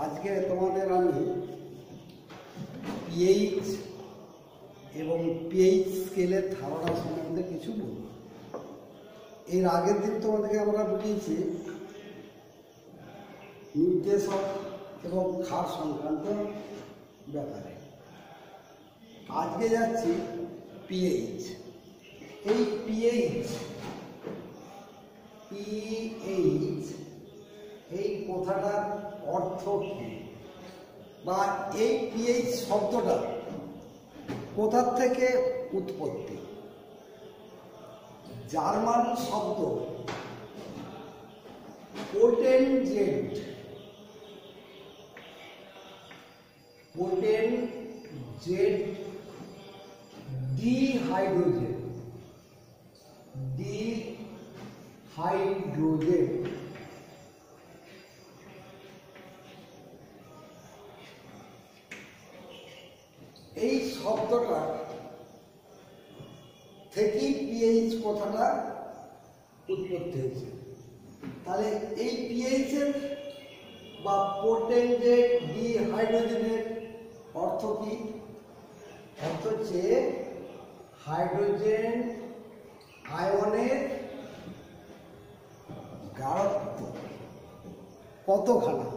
আজকে তোমাদের আমি পিএইচ এবং পিএইচ স্কেলের ধারণা সম্বন্ধে কিছু বলব। এর আগের দিন তোমাদেরকে আমরা বুঝিয়েছি নির্দেশক এবং ক্ষার সংক্রান্ত ব্যাপারে। আজকে যাচ্ছি পিএইচ। এই পিএইচ এই কথাটার অর্থ কি, বা এই পিএইচ শব্দটা কোথা থেকে উৎপত্তি? জার্মান শব্দ পোটেনজেন্ট ডিহাইড্রোজেন এই শব্দটা থেকেই পিএইচ কথাটা উৎপত্তি হয়েছে। তাহলে এই পিএইচ এর বা পোটেনজেন্ট ডিহাইড্রোজেনের অর্থ কি? অর্থ হচ্ছে হাইড্রোজেন আয়নের গাঢ়ত্ব কতখানা,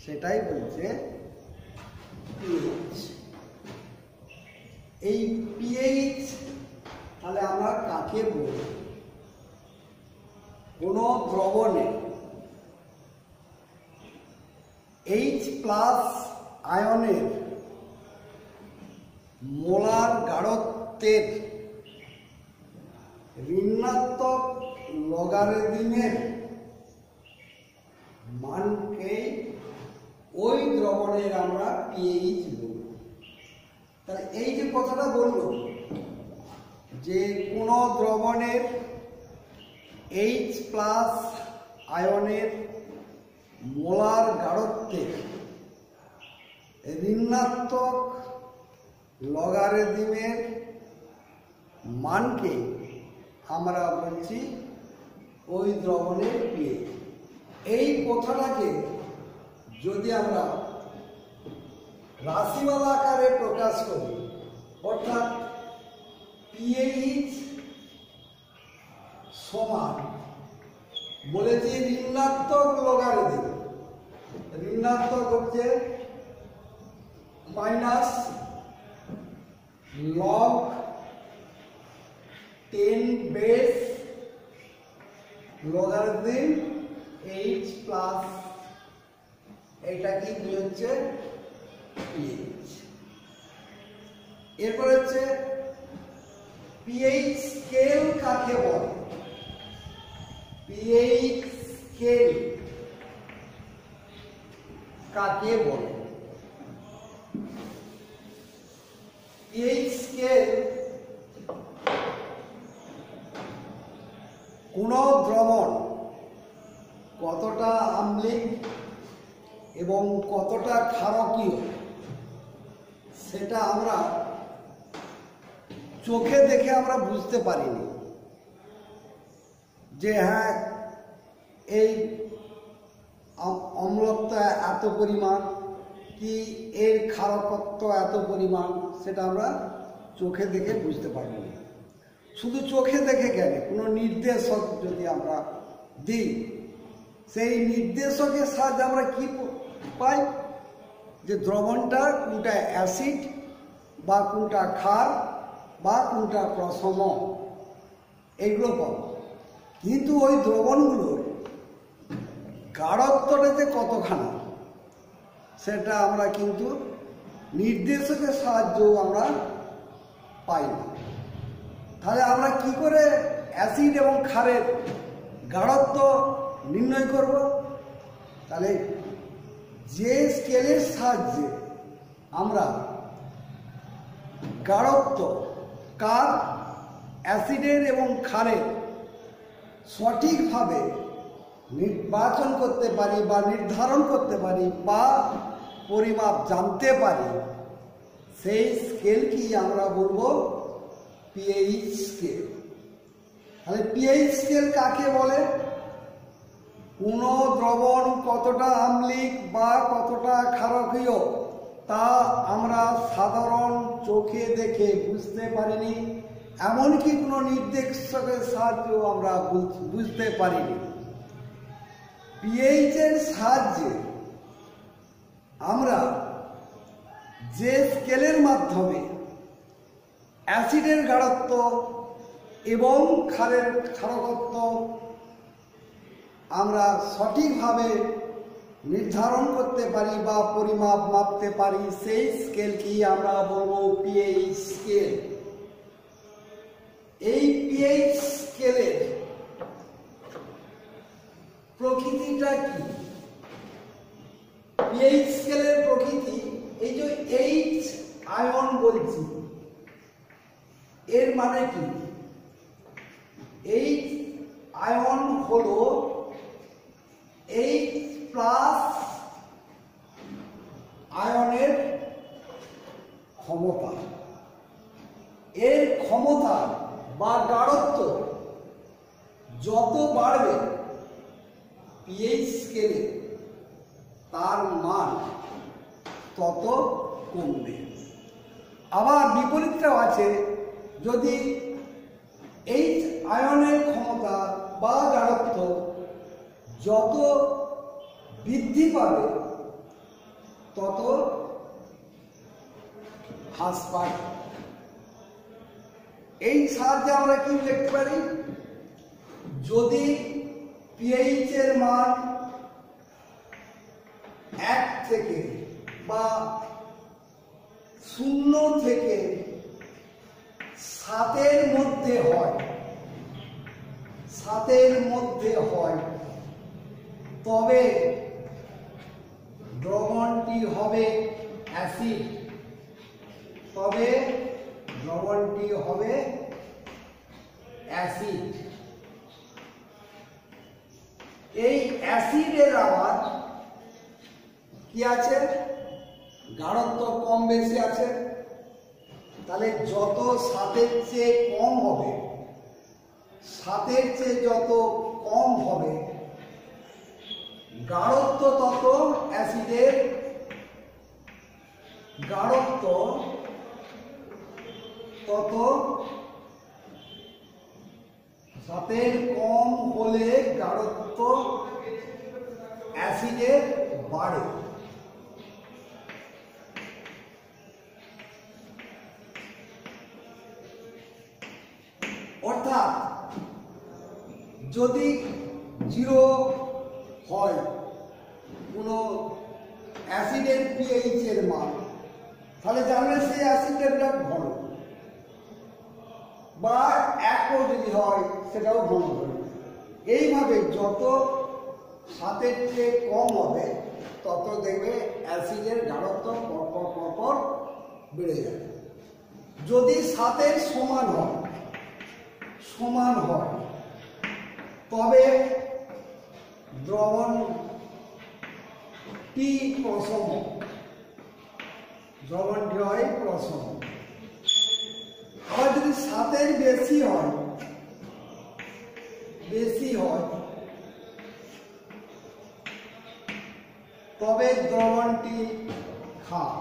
সেটাই বলছে পিএইচ। এই পিএইচ তাহলে আমরা কাকে বলি? কোন দ্রবণে H+ আয়নের মোলার গাঢ়ত্বের ঋণাত্মক লগারিদমের মানকে ওই দ্রবণের আমরা পিএইচ বলি। তাহলে এই যে কথাটা বলল যে কোন দ্রবণের H+ আয়নের মোলার গাঢ়ত্বের ঋণাত্মক লগারিদমের মানকে আমরা বলছি ওই দ্রবণের পিএইচ। এই কথাটাকে যদি আমরা রাশিমালা আকারে প্রকাশ করি, অর্থাৎ পিএইচ সমান বলেছি ঋণাত্মক লগারিদম, ঋণাত্মক হচ্ছে -log 10 বেস লগারিদম H+, এটা কি হচ্ছে পিএইচ। এরপর হচ্ছে পিএইচ স্কেল কাকে বলে? পিএইচ স্কেল কাকে বলে? পিএইচ স্কেল কোন দ্রবণ কতটা আম্লিক এবং কতটা ক্ষারকীয় সেটা আমরা চোখে দেখে আমরা বুঝতে পারিনি যে হ্যাঁ এই অম্লত্ব এত পরিমাণ কি এর ক্ষারকত্ব এত পরিমাণ, সেটা আমরা চোখে দেখে বুঝতে পারব না। শুধু চোখে দেখে গেলে কোনো নির্দেশক যদি আমরা দিই, সেই নির্দেশকের সাহায্যে আমরা কি পাই? যে দ্রবণটা কোনটা অ্যাসিড বা কোনটা ক্ষার বা কোনটা প্রশম, এগুলো পাব। কিন্তু ওই দ্রবণগুলোর গাঢ়ত্বটা যে কতখানা সেটা আমরা কিন্তু নির্দেশকের সাহায্যেও আমরা পাই না। তাহলে আমরা কি করে অ্যাসিড এবং ক্ষারের গাঢ়ত্ব নির্ণয় করব? তাহলে যে স্কেলের সাহায্যে আমরা গাঢ়ত্ব কার অ্যাসিডের এবং ক্ষারের সঠিকভাবে নির্বাচন করতে পারি বা নির্ধারণ করতে পারি বা পরিমাপ জানতে পারি, সেই স্কেল কি আমরা বলবো পিএইচ স্কেল। তাহলে পিএইচ স্কেল কাকে বলে? কোনো দ্রবণ কতটা আম্লিক বা কতটা ক্ষারকীয় তা আমরা সাধারণ চোখে দেখে বুঝতে পারিনি, এমনকি কোনো নির্দেশকের সাহায্যেও আমরা বুঝতে পারিনি। পিএইচ এর সাহায্যে আমরা যে স্কেলের মাধ্যমে অ্যাসিডের গাঢ়ত্ব এবং ক্ষারের ক্ষারকত্ব আমরা সঠিকভাবে নির্ধারণ করতে পারি বা পরিমাপ মাপতে পারি, সেই স্কেলকেই আমরা বলবো পিএইচ স্কেল। এই পিএইচ স্কেলের প্রকৃতিটা কি? পিএইচ স্কেলের প্রকৃতি, এই যে এইচ আয়ন বলছি, এর মানে কি? এইচ আয়ন হলো এইচ প্লাস আয়নের ক্ষমতা। এর ক্ষমতা বা গাঢ়ত্ব যত বাড়বে পিএইচ স্কেলে তার মান তত কমবে। আবার বিপরীতটাও আছে, যদি এইচ আয়নের ক্ষমতা বা গাঢ়ত্ব যত বৃদ্ধি পাবে তত হ্রাস পাবে। এই সাহায্যে আমরা কি লিখতে পারি? যদি পিএইচ এর মান 1 থেকে বা 0 থেকে 7 এর মধ্যে হয়, 7 এর মধ্যে হয়, তবে দ্রবণটি হবে অ্যাসিড, তবে দ্রবণটি হবে অ্যাসিড। এই অ্যাসিডের আবার কি আছে? গাঢ়ত্ব কম বেশি আছে। তাহলে যত 7-এর চেয়ে কম হবে, 7-এর চেয়ে যত কম হবে গাঢ়ত্ব, তত অ্যাসিডের গাঢ়ত্ব তত 7-এর কম হলে গাঢ়ত্ব অ্যাসিডের বাড়ে। অর্থাৎ যদি 0 হয় কোনো অ্যাসিডের পিএইচ এর মান, তাহলে জানবেন সেই অ্যাসিডের বিরাট ঘন, বা 1ও যদি হয় সেটাও ঘন হবে। এইভাবে যত 7-এর চেয়ে কম হবে তত দেখবে অ্যাসিডের গাঢ়ত্ব পরপর বেড়ে যাবে। যদি 7-এর সমান হয় তবে দ্রবণটি প্রসম, দ্রবণটি হয় প্রসম। আবার যদি 7-এর বেশি হয় তবে দ্রবণটি ক্ষার।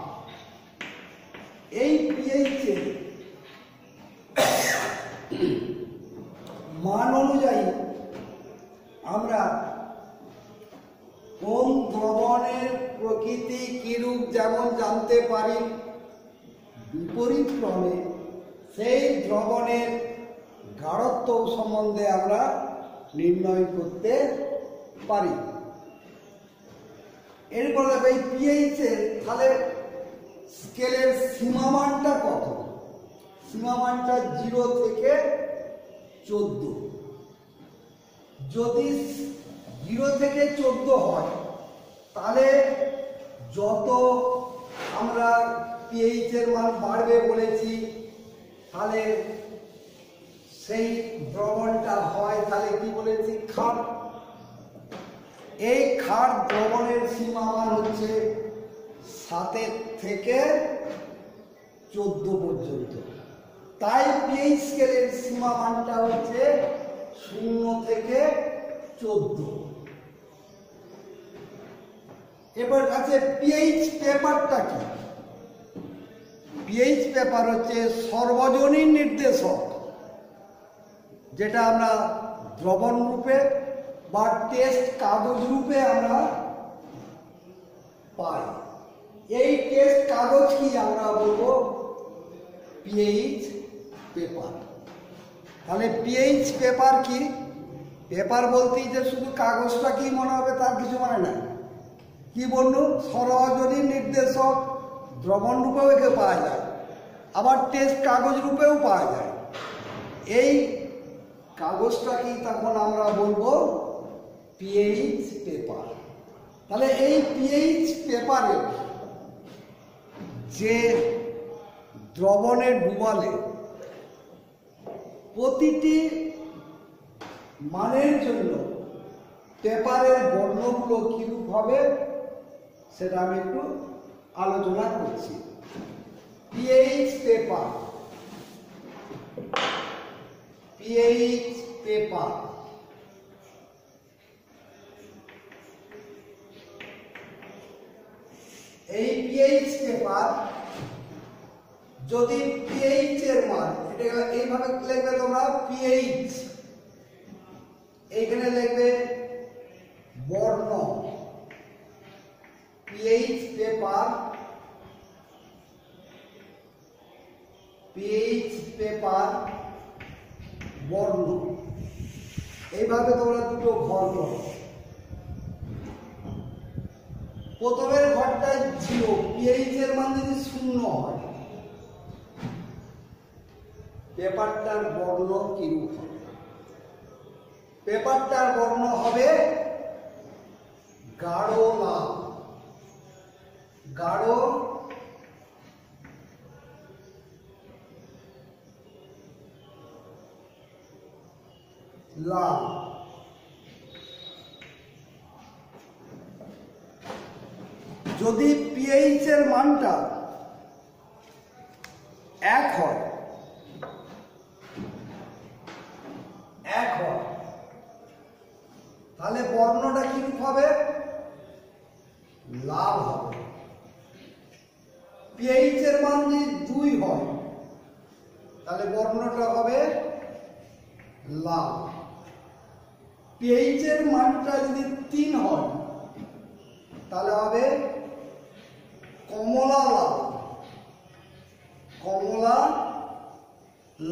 এই পিএইচ এর মান অনুযায়ী আমরা কোন দ্রবণের প্রকৃতি কিরূপ যেমন জানতে পারি, বিপরীত ক্রমে সেই দ্রবণের গাঢ়ত্ব সম্বন্ধে আমরা নির্ণয় করতে পারি। এরপর দেখো এই পিএইচ এর তাহলে স্কেলের সীমামানটা কত? সীমামানটা 0 থেকে 14। যদি 0 থেকে 14 হয় তাহলে যত আমরা পিএইচ এর মান বাড়বে বলেছি, তাহলে সেই দ্রবণটা হয় তাহলে কি বলেছি? ক্ষার। এই ক্ষার দ্রবণের সীমামান হচ্ছে 7 থেকে 14 পর্যন্ত। তাই পিএইচ স্কেলের সীমামানটা হচ্ছে 0 থেকে 14। এবার আছে পিএইচ পেপারটা কি? পিএইচ পেপার হচ্ছে সর্বজনীন নির্দেশক, যেটা আমরা দ্রবণ রূপে বা টেস্ট কাগজ রূপে আমরা পাই। এই টেস্ট কাগজ কি আমরা বলবো পিএইচ পেপার। তাহলে পিএইচ পেপার কি? পেপার বলতেই যে শুধু কাগজটা কি মনে হবে তার কিছু মানে নাই। কি বললু? সর্বজনীন নির্দেশক দ্রবণ রূপেও একে পাওয়া যায়, আবার টেস্ট কাগজ রূপেও পাওয়া যায়। এই কাগজটা কি তখন আমরা বলবো পিএইচ পেপার। তাহলে এই পিএইচ পেপারে যে দ্রবণে ডুবালে প্রতিটি মানের জন্য পেপারের বর্ণগুলো কিরূপ হবে সেটা আমি একটু আলোচনা করছি। পিএইচ পেপার, পিএইচ পেপার এই পিএইচ পেপার যদি পিএইচ এর মান, এটা এইভাবে লিখবে তোমরা পিএইচ, এইখানে লিখবে বর্ণ, পিএইচ পেপার, পিএইচ পেপার বর্ণ, এইভাবে তোমরা দুটো ঘর করো। প্রথমের ঘরটায় 0, পিএইচ এর মান যদি 0 হয় পেপারটার বর্ণ কিরূপ হবে? পেপারটার বর্ণ হবে গাঢ় লাল, গাঢ় লাল। যদি পিএইচ এর মানটা 1 হয়, তাহলে বর্ণটা কিরূপ হবে? লাল হবে। পিএইচ এর মান যদি 2 হয় তাহলে বর্ণটা হবে লাল। পিএইচ এর মানটা যদি 3 হয় তাহলে হবে কমলা লাল, কমলা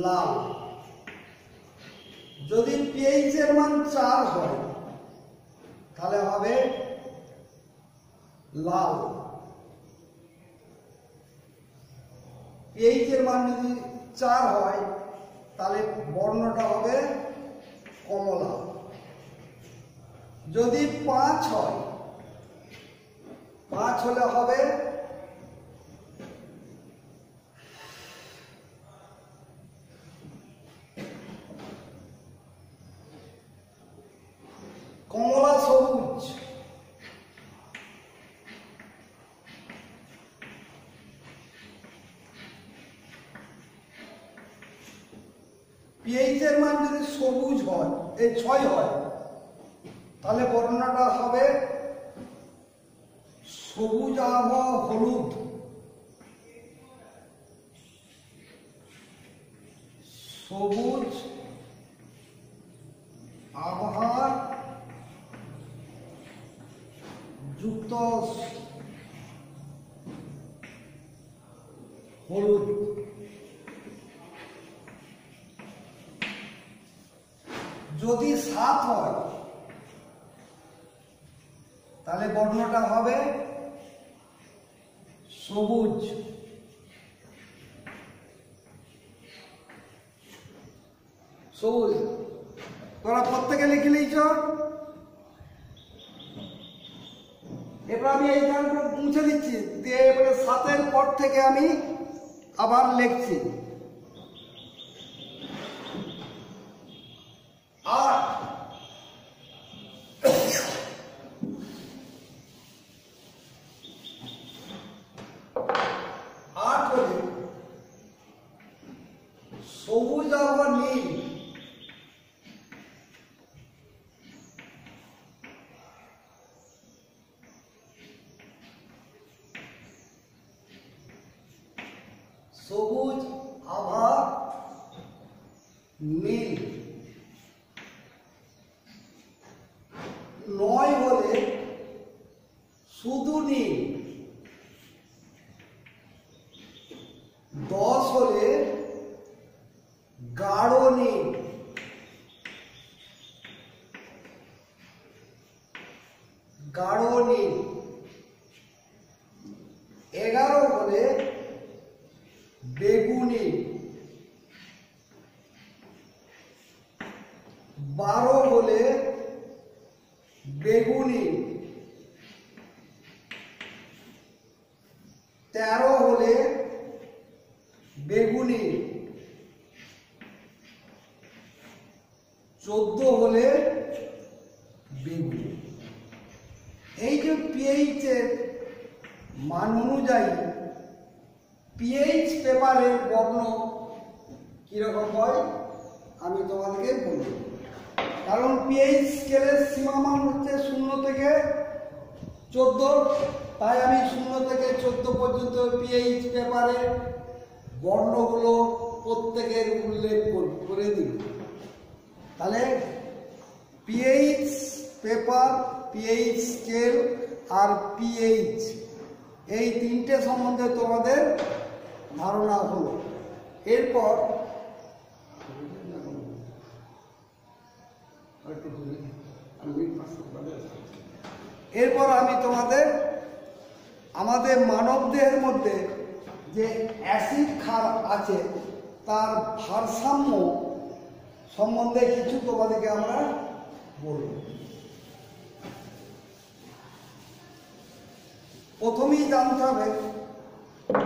লাল। যদি পিএইচ এর মান 4 হয় তাহলে হবে লাল। পিএইচ এর মান যদি 4 হয় তাহলে বর্ণটা হবে কমলা। যদি 5 হয়, 5 হলে হবে কমলা সবুজ। পিএইচ এর মান যদি সবুজ হয়, এই 6 হয়, তাহলে বর্ণটা হবে সবুজ আভ হলুদ, সবুজ আবহাওয়া যুক্ত হলুদ। যদি 7 হয় তাহলে বর্ণটা হবে সবুজ। সবুজ তোরা প্রত্যেকে লিখে নিয়েছ। এবার আমি এই গানটা মুছে দিচ্ছি, দিয়ে এবারে 7 পর থেকে আমি আবার লিখছি। 8, 8 হলে সবুজ আবার নীল, সবুজ আভা নীল। 9 হলে শুধু নীল। 10 হলে গাঢ় নীল। 11 হলে বেগুনি। 12 হলে বেগুনি। 13 হলে বেগুনি। 14 হলে বেগুনি। এই যে পিএইচ এর মান অনুযায়ী পিএইচ পেপারের বর্ণ কিরকম হয় আমি তোমাদেরকে বলব। কারণ পিএইচ স্কেলের সীমামান হচ্ছে 0 থেকে 14, তাই আমি 0 থেকে 14 পর্যন্ত পিএইচ পেপারের বর্ণগুলো প্রত্যেকের উল্লেখ করে দিব। তাহলে পিএইচ পেপার, পিএইচ স্কেল আর পিএইচ, এই তিনটে সম্বন্ধে তোমাদের ধারণা হলো। এরপর আমি তোমাদের আমাদের মানব দেহের মধ্যে যে অ্যাসিড ক্ষার আছে তার ভারসাম্য সম্বন্ধে কিছু তোমাদেরকে আমরা বলব। প্রথমেই জানতে হবে,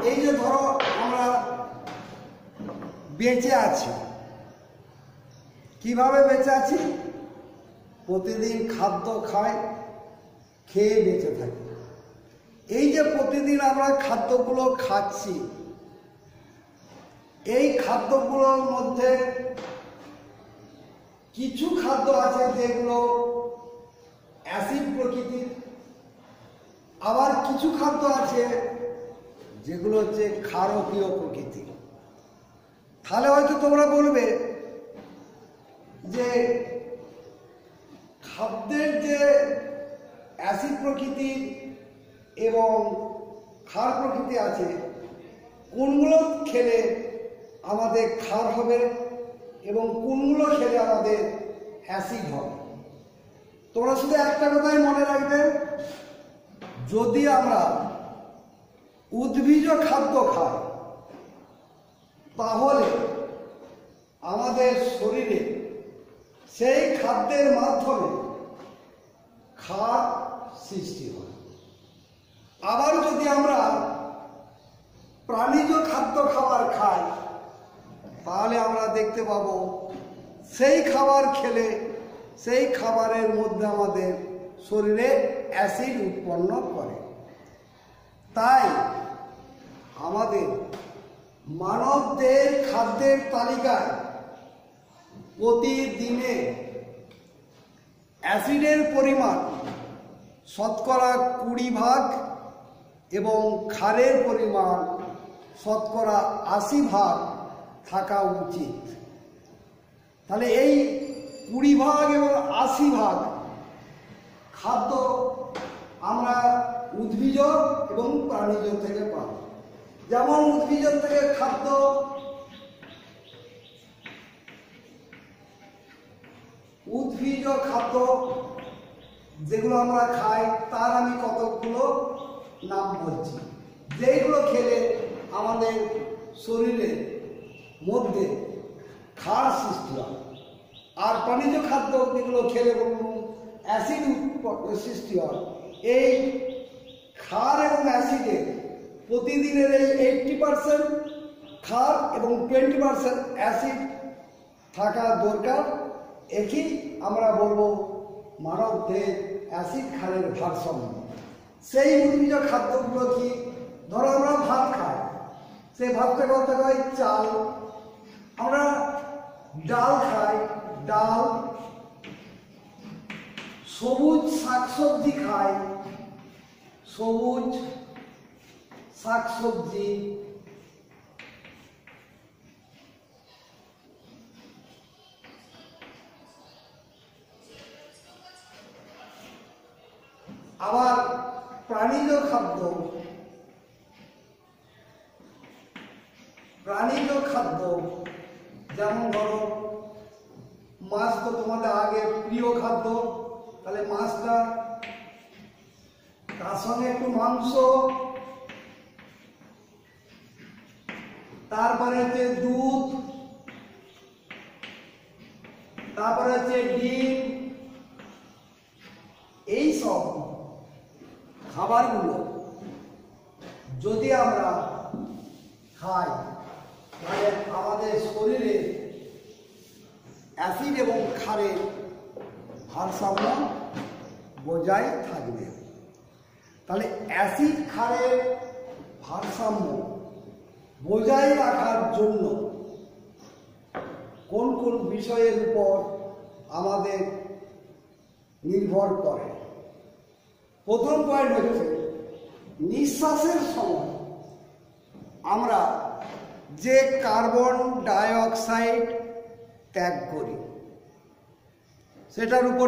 এই যে ধরো আমরা বেঁচে আছি, কিভাবে বেঁচে আছি? প্রতিদিন খাদ্য খাই, খেয়ে বেঁচে থাকি। এই যে প্রতিদিন আমরা খাদ্যগুলো খাচ্ছি, এই খাদ্যগুলোর মধ্যে কিছু খাদ্য আছে যেগুলো অ্যাসিড প্রকৃতির, আবার কিছু খাদ্য আছে যেগুলো হচ্ছে ক্ষারকীয় প্রকৃতির। তাহলে হয়তো তোমরা বলবে যে খাদ্যের যে অ্যাসিড প্রকৃতি এবং ক্ষার প্রকৃতি আছে, কোনগুলো খেলে আমাদের ক্ষার হবে এবং কোনগুলো খেলে আমাদের অ্যাসিড হবে। তোমরা শুধু একটা কথাই মনে রাখবে, যদি আমরা উদ্ভিজ খাদ্য খাই তাহলে আমাদের শরীরে সেই খাদ্যের মাধ্যমে ক্ষার সৃষ্টি হয়। আবার যদি আমরা প্রাণীজ খাদ্য খাবার খাই তাহলে আমরা দেখতে পাবো সেই খাবার খেলে সেই খাবারের মধ্যে আমাদের শরীরে অ্যাসিড উৎপন্ন করে। তাই আমাদের মানবদের খাদ্যের তালিকায় প্রতিদিনে অ্যাসিডের পরিমাণ 20% এবং ক্ষারের পরিমাণ 80% থাকা উচিত। তাহলে এই 20% এবং 80% খাদ্য আমরা উদ্ভিজ এবং প্রাণীজ থেকে পাই। যেমন উদ্ভিজ থেকে খাদ্য যেগুলো আমরা খাই তার আমি কতগুলো নাম বলছি, যেগুলো খেলে আমাদের শরীরের মধ্যে ক্ষার সৃষ্টি হয়। আর প্রাণীজ খাদ্য যেগুলো খেলে অ্যাসিড সৃষ্টি হয়। এই ক্ষার এবং অ্যাসিডের প্রতিদিনের এই 80% ক্ষার এবং 20% অ্যাসিড থাকা দরকার। একই আমরা বলবো মানবদের অ্যাসিড ক্ষারের ভারসাম্য। সেই উদ্ভিজ খাদ্যগুলো কি? ধরো আমরা ভাত খাই, সেই ভাতটা করতে হয় চাল। আমরা ডাল খাই, ডাল। সবুজ শাকসবজি খাই, সবুজ শাকসবজি। আবার প্রাণীজ খাদ্য যেমন ধরো মাছ তো তোমাদের আগে প্রিয় খাদ্য, তাহলে মাছটা, তার সঙ্গে একটু মাংস, তারপরে হচ্ছে দুধ, তারপরে হচ্ছে ডিম। এই সব খাবারগুলো যদি আমরা খাই তাহলে আমাদের শরীরে অ্যাসিড এবং ক্ষারের ভারসাম্য বজায় থাকবে। তাহলে অ্যাসিড ক্ষারের ভারসাম্য বজায় রাখার জন্য কোন কোন বিষয়ের উপর আমাদের নির্ভর করে? প্রথম পয়েন্ট হচ্ছে নিঃশ্বাসের সময় আমরা যে কার্বন ডাই অক্সাইড ত্যাগ করি সেটার উপর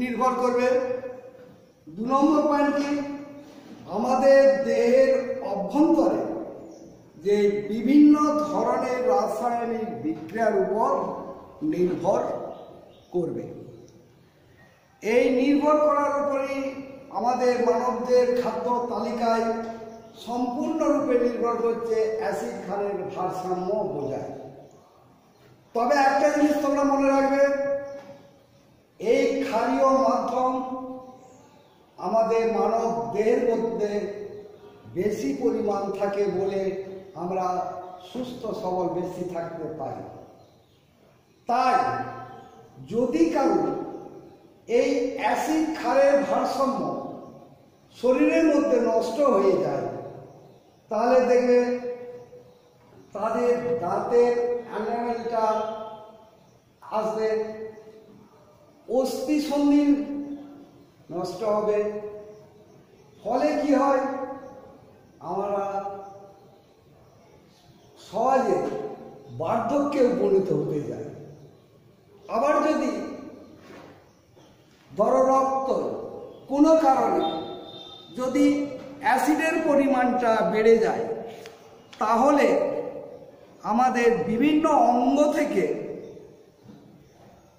নির্ভর করবে। 2 নম্বর পয়েন্ট কি, আমাদের দেহের অভ্যন্তরে যে বিভিন্ন ধরনের রাসায়নিক বিক্রিয়ার উপর নির্ভর করবে। এই নির্ভর করার উপরই আমাদের মানবদের খাদ্য তালিকায় সম্পূর্ণরূপে নির্ভর করছে অ্যাসিড ক্ষারের ভারসাম্য বজায়। তবে একটা জিনিস তোমরা মনে রাখবে, এই ক্ষারীয় মাধ্যম আমাদের মানব দেহের মধ্যে বেশি পরিমাণ থাকে বলে আমরা সুস্থ সবল বেশি থাকতে পারি। তাই যদি কারো এই অ্যাসিড ক্ষারের ভারসাম্য শরীরের মধ্যে নষ্ট হয়ে যায় তাহলে দেখবে তাদের দাঁতের এনামেলটা আসবে, অস্থি সন্ধি নষ্ট হবে, ফলে কি হয়, আমরা সহজে বার্ধক্যে উপনীত হতে যায়। আবার যদি ধরো রক্ত কোনো কারণে যদি অ্যাসিডের পরিমাণটা বেড়ে যায় তাহলে আমাদের বিভিন্ন অঙ্গ থেকে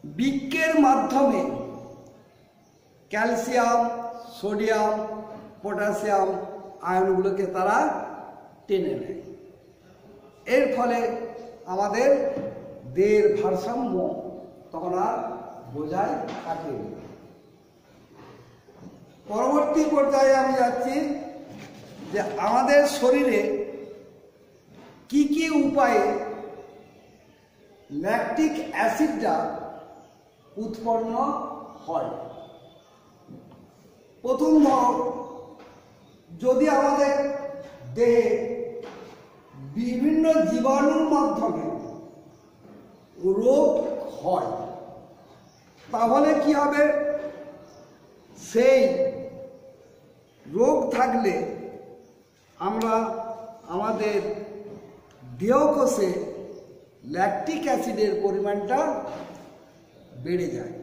বৃক্কের মাধ্যমে ক্যালসিয়াম, সোডিয়াম, পটাশিয়াম আয়নগুলোকে তারা টেনে নেয়। এর ফলে আমাদের দেহের ভারসাম্য তখন আর বজায় থাকে। পরবর্তী পর্যায়ে আমি যাচ্ছি যে আমাদের শরীরে কি কি উপায়ে ল্যাকটিক অ্যাসিডটা উৎপন্ন হয়। প্রথম ধরো, যদি আমাদের দেহে বিভিন্ন জীবাণুর মাধ্যমে রোগ হয় তাহলে কি হবে, সেই রোগ থাকলে আমরা আমাদের দেহকোষে ল্যাকটিক অ্যাসিডের পরিমাণটা বেড়ে যায়।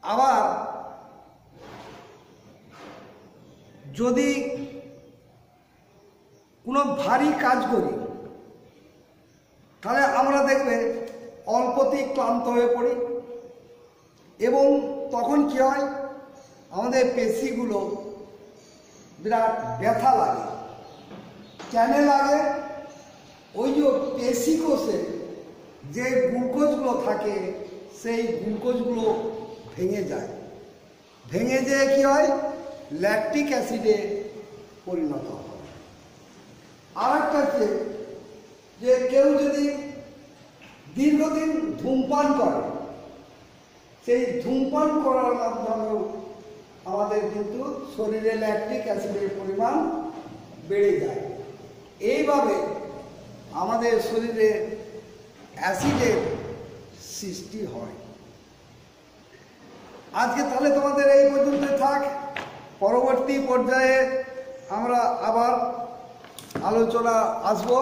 আবার যদি কোনো ভারী কাজ করি তাহলে আমরা দেখবে অল্পতেই ক্লান্ত হয়ে পড়ি এবং তখন কি হয়, আমাদের পেশিগুলো বিরাট ব্যথা লাগে। কেন লাগে? ওই যে পেশি কোষে যে গ্লুকোজগুলো থাকে সেই গ্লুকোজগুলো ভেঙে যায়, ভেঙে যেয়ে কি হয়, ল্যাকটিক অ্যাসিডে পরিণত হয়। আর একটা হচ্ছে যে কেউ যদি দীর্ঘদিন ধূমপান করে, সেই ধূমপান করার মাধ্যমেও আমাদের কিন্তু শরীরে ল্যাকটিক অ্যাসিডের পরিমাণ বেড়ে যায়। এইভাবে আমাদের শরীরে অ্যাসিডের সৃষ্টি হয়। আজকে তাহলে তোমাদের এই পর্যন্ত থাক। পরবর্তী পর্যায়ে আমরা আবার আলোচনা আসবো।